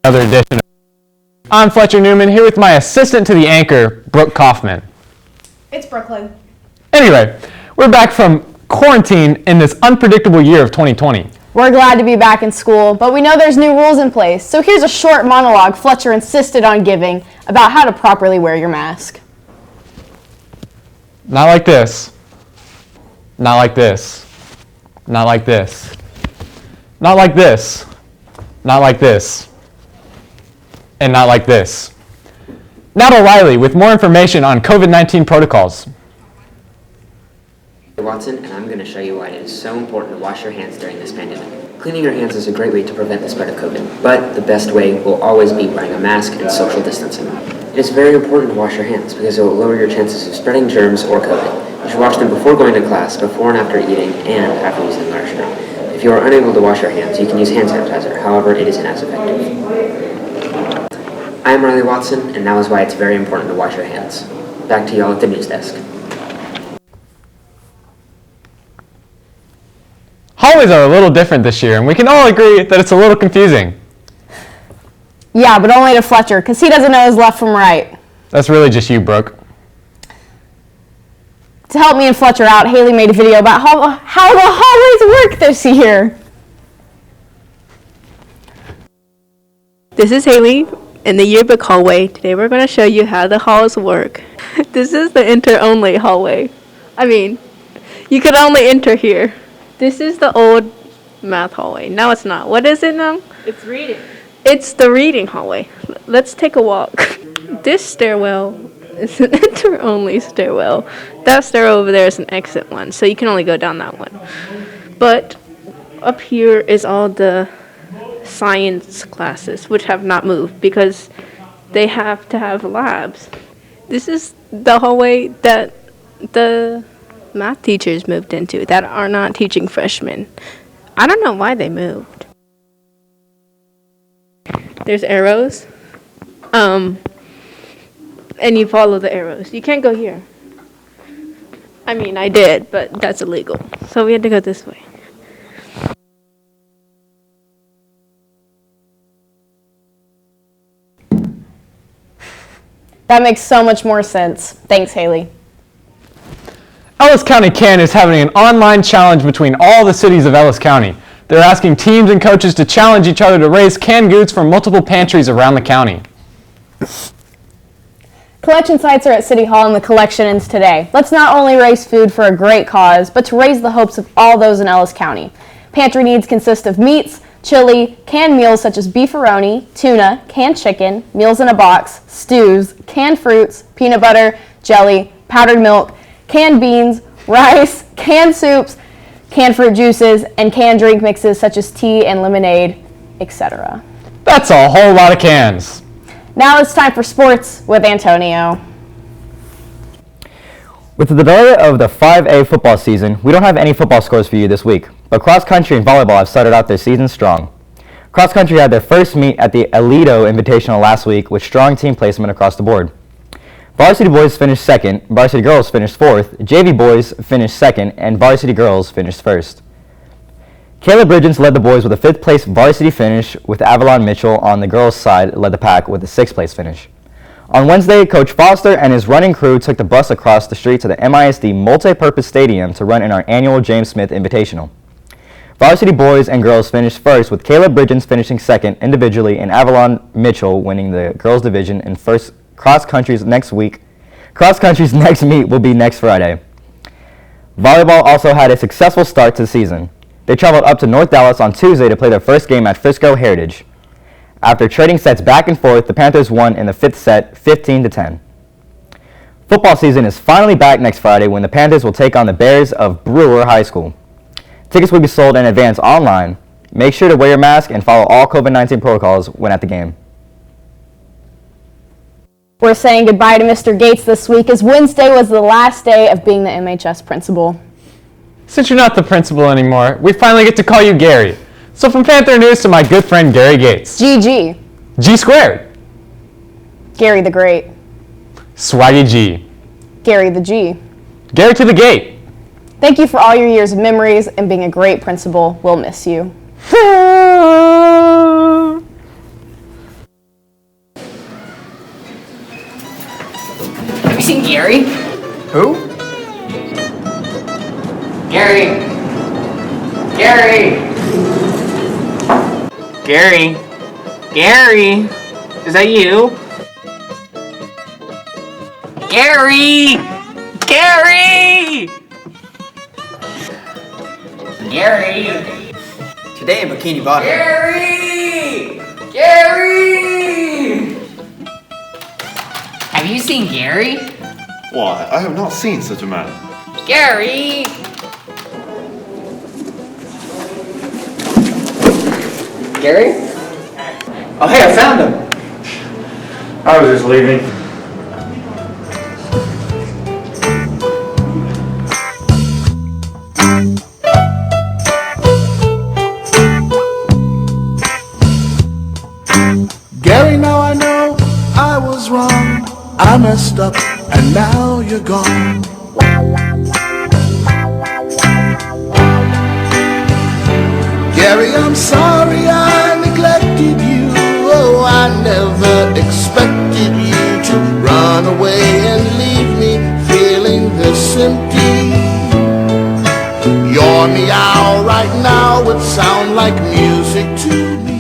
Another edition. I'm Fletcher Newman, here with my assistant to the anchor, Brooke Kaufman. It's Brooklyn. Anyway, we're back from quarantine in this unpredictable year of 2020. We're glad to be back in school, but we know there's new rules in place. So here's a short monologue Fletcher insisted on giving about how to properly wear your mask. Not like this. Not like this. Not like this. Not like this. Not like this. And not like this. Now to Riley with more information on COVID-19 protocols. Watson, and I'm going to show you why it is so important to wash your hands during this pandemic. Cleaning your hands is a great way to prevent the spread of COVID, but the best way will always be wearing a mask and social distancing. It is very important to wash your hands because it will lower your chances of spreading germs or COVID. You should wash them before going to class, before and after eating, and after using the restroom. If you are unable to wash your hands, you can use hand sanitizer, however, it isn't as effective. I am Riley Watson, and that is why it's very important to wash your hands. Back to y'all at the news desk. Hallways are a little different this year, and we can all agree that it's a little confusing. Yeah, but only to Fletcher, because he doesn't know his left from right. That's really just you, Brooke. To help me and Fletcher out, Haley made a video about how the hallways work this year. This is Haley in the yearbook hallway. Today we're going to show you how the halls work. This is the enter-only hallway. I mean, you could only enter here. This is the old math hallway. No, it's not. What is it now? It's reading. It's the reading hallway. Let's take a walk. This stairwell is an enter-only stairwell. That stairwell over there is an exit one, so you can only go down that one. But up here is all the science classes, which have not moved because they have to have labs. This is the hallway that the math teachers moved into that are not teaching freshmen. I don't know why they moved. There's arrows. And you follow the arrows. You can't go here. I mean, I did, but that's illegal. So we had to go this way. That makes so much more sense. Thanks, Haley. Ellis County Can is having an online challenge between all the cities of Ellis County. They're asking teams and coaches to challenge each other to raise canned goods from multiple pantries around the county. Collection sites are at City Hall and the collection ends today. Let's not only raise food for a great cause, but to raise the hopes of all those in Ellis County. Pantry needs consist of meats, chili, canned meals such as beefaroni, tuna, canned chicken, meals in a box, stews, canned fruits, peanut butter, jelly, powdered milk, canned beans, rice, canned soups, canned fruit juices, and canned drink mixes such as tea and lemonade, etc. That's a whole lot of cans. Now it's time for sports with Antonio. With the delay of the 5A football season, we don't have any football scores for you this week, but cross country and volleyball have started out their season strong. Cross country had their first meet at the Alito Invitational last week with strong team placement across the board. Varsity boys finished second, varsity girls finished fourth, JV boys finished second, and varsity girls finished first. Caleb Bridgens led the boys with a fifth place varsity finish, with Avalon Mitchell on the girls' side led the pack with a sixth place finish. On Wednesday, Coach Foster and his running crew took the bus across the street to the MISD Multi-Purpose Stadium to run in our annual James Smith Invitational. Varsity boys and girls finished first, with Caleb Bridgens finishing second individually and Avalon Mitchell winning the girls' division in first. Cross country's next meet will be next Friday. Volleyball also had a successful start to the season. They traveled up to North Dallas on Tuesday to play their first game at Frisco Heritage. After trading sets back and forth, the Panthers won in the fifth set 15-10. Football season is finally back next Friday when the Panthers will take on the Bears of Brewer High School. Tickets will be sold in advance online. Make sure to wear your mask and follow all COVID-19 protocols when at the game. We're saying goodbye to Mr. Gates this week as Wednesday was the last day of being the MHS principal. Since you're not the principal anymore, we finally get to call you Gary. So from Panther News to my good friend Gary Gates. GG. G squared. Gary the Great. Swaggy G. Gary the G. Gary to the gate. Thank you for all your years of memories and being a great principal. We'll miss you. seen Gary? Who? Gary! Gary! Gary! Gary! Is that you? Gary! Gary! Gary! Today in Bikini Bottom. Gary! Gary! Have you seen Gary? Why, I have not seen such a man. Gary! Gary? Oh, hey, I found him. I was just leaving. Gary, now I know I was wrong. I messed up and now you're gone. Gary, I'm sorry I neglected you. Oh, I never expected you to run away and leave me feeling this empty. Your meow right now would sound like music to me.